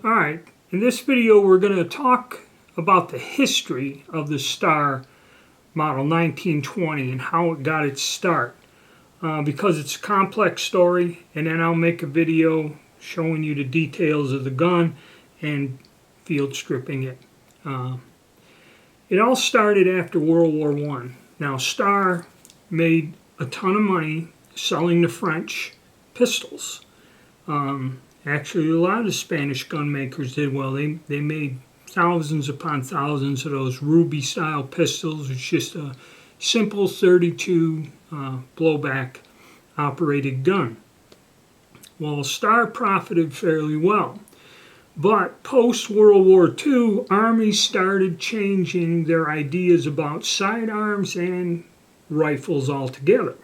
Alright, in this video we're going to talk about the history of the Star model 1920 and how it got its start. Because it's a complex story, and then I'll make a video showing you the details of the gun and field stripping it. It all started after World War I. Now Star made a ton of money selling the French pistols. Actually, a lot of the Spanish gun makers did well. They made thousands upon thousands of those ruby-style pistols. It's just a simple 32 blowback operated gun. Well, Star profited fairly well. But post-World War II, armies started changing their ideas about sidearms and rifles altogether.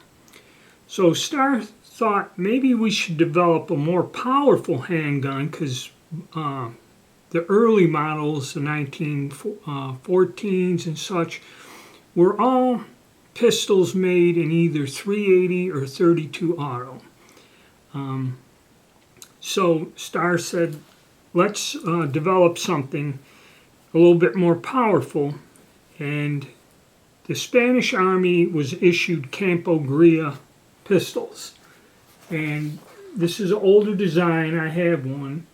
So Star thought maybe we should develop a more powerful handgun, because the early models, the 1914s and such, were all pistols made in either 380 or 32 auto. So Star said, let's develop something a little bit more powerful, and the Spanish Army was issued Campo Gria pistols. And this is an older design. I have one.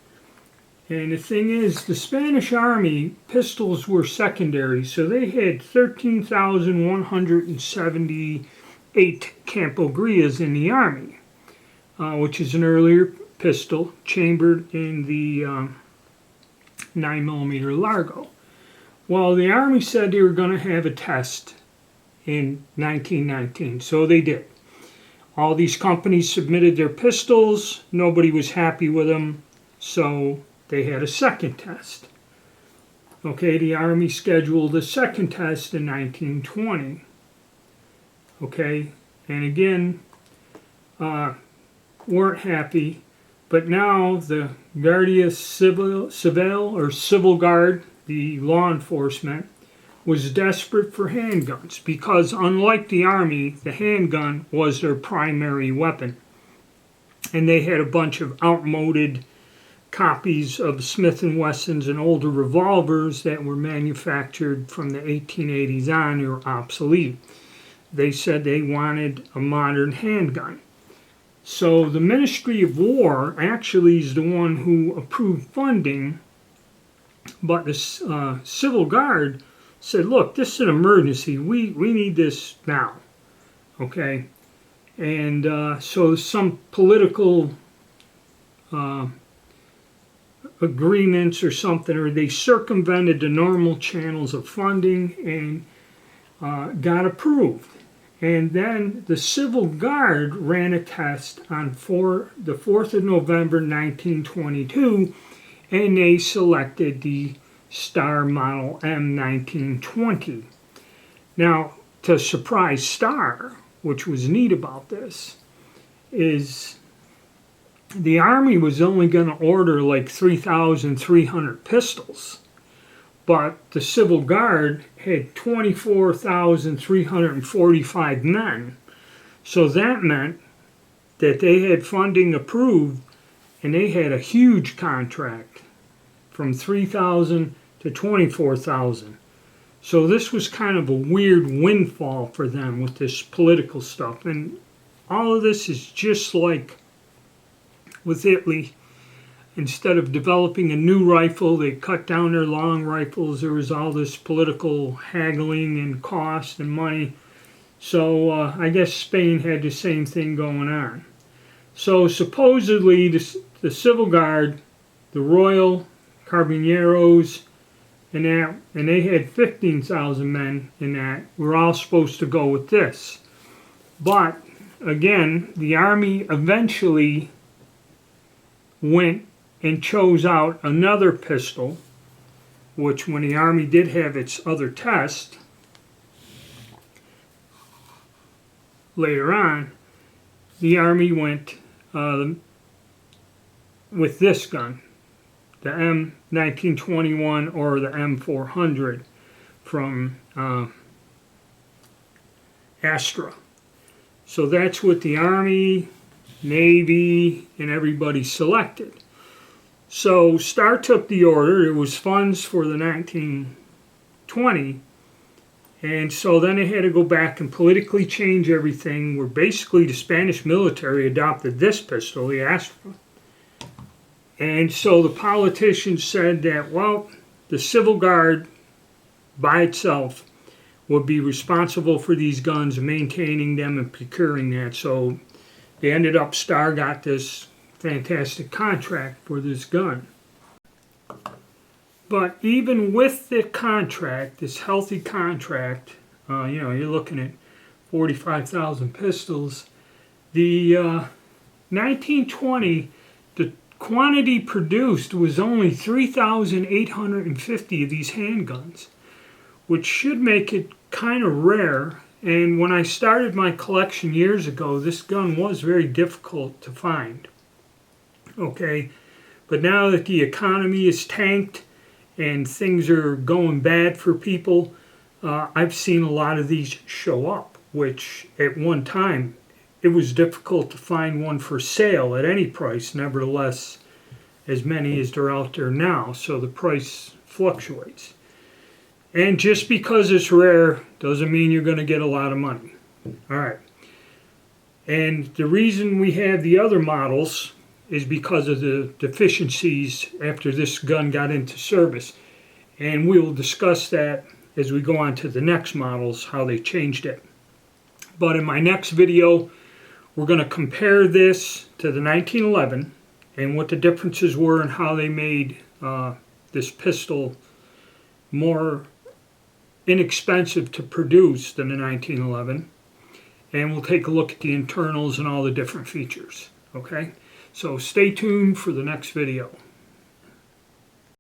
And the thing is, the Spanish Army pistols were secondary, so they had 13,178 Campo Grias in the Army, which is an earlier pistol chambered in the 9mm Largo. Well, the Army said they were going to have a test in 1919, so they did. All these companies submitted their pistols. Nobody was happy with them, so they had a second test. Okay, the Army scheduled a second test in 1920. Okay, and again, weren't happy. But now the Guardia Civil or Civil Guard, the law enforcement, was desperate for handguns, because unlike the Army, the handgun was their primary weapon. And they had a bunch of outmoded copies of Smith & Wessons and older revolvers that were manufactured from the 1880s on. They were obsolete. They said they wanted a modern handgun. So the Ministry of War actually is the one who approved funding, but the Civil Guard said, look, this is an emergency. We need this now. Okay? And so some political agreements or something, or they circumvented the normal channels of funding and got approved. And then the Civil Guard ran a test on the 4th of November 1922, and they selected the Star model M1920. Now, to surprise Star, which was neat about this, is the Army was only going to order like 3,300 pistols, but the Civil Guard had 24,345 men. So that meant that they had funding approved, and they had a huge contract from 3,000 to 24,000. So this was kind of a weird windfall for them with this political stuff. And all of this is just like with Italy. Instead of developing a new rifle, they cut down their long rifles. There was all this political haggling and cost and money. So I guess Spain had the same thing going on. So supposedly the Civil Guard, the Royal Carbineros, and they had 15,000 men in that, were all supposed to go with this. But again, the Army eventually went and chose out another pistol, which when the Army did have its other test later on, the Army went with this gun, the M1921 or the M400 from Astra. So that's what the Army, Navy, and everybody selected. So Star took the order. It was funds for the 1920, and so then they had to go back and politically change everything, where basically the Spanish military adopted this pistol, the Astra. And so the politicians said that, well, the Civil Guard by itself would be responsible for these guns, maintaining them and procuring that. So they ended up, Star got this fantastic contract for this gun. But even with the contract, this healthy contract, you're looking at 45,000 pistols. The 1920, the quantity produced was only 3,850 of these handguns, which should make it kind of rare. And when I started my collection years ago, this gun was very difficult to find. Okay, but now that the economy is tanked and things are going bad for people, I've seen a lot of these show up, which at one time it was difficult to find one for sale at any price. Nevertheless, as many as they're out there now, so the price fluctuates. And just because it's rare doesn't mean you're going to get a lot of money. All right. And the reason we have the other models is because of the deficiencies after this gun got into service. And we will discuss that as we go on to the next models, how they changed it. But in my next video, we're going to compare this to the 1911 and what the differences were and how they made this pistol more inexpensive to produce than the 1911. And we'll take a look at the internals and all the different features. Okay? So stay tuned for the next video.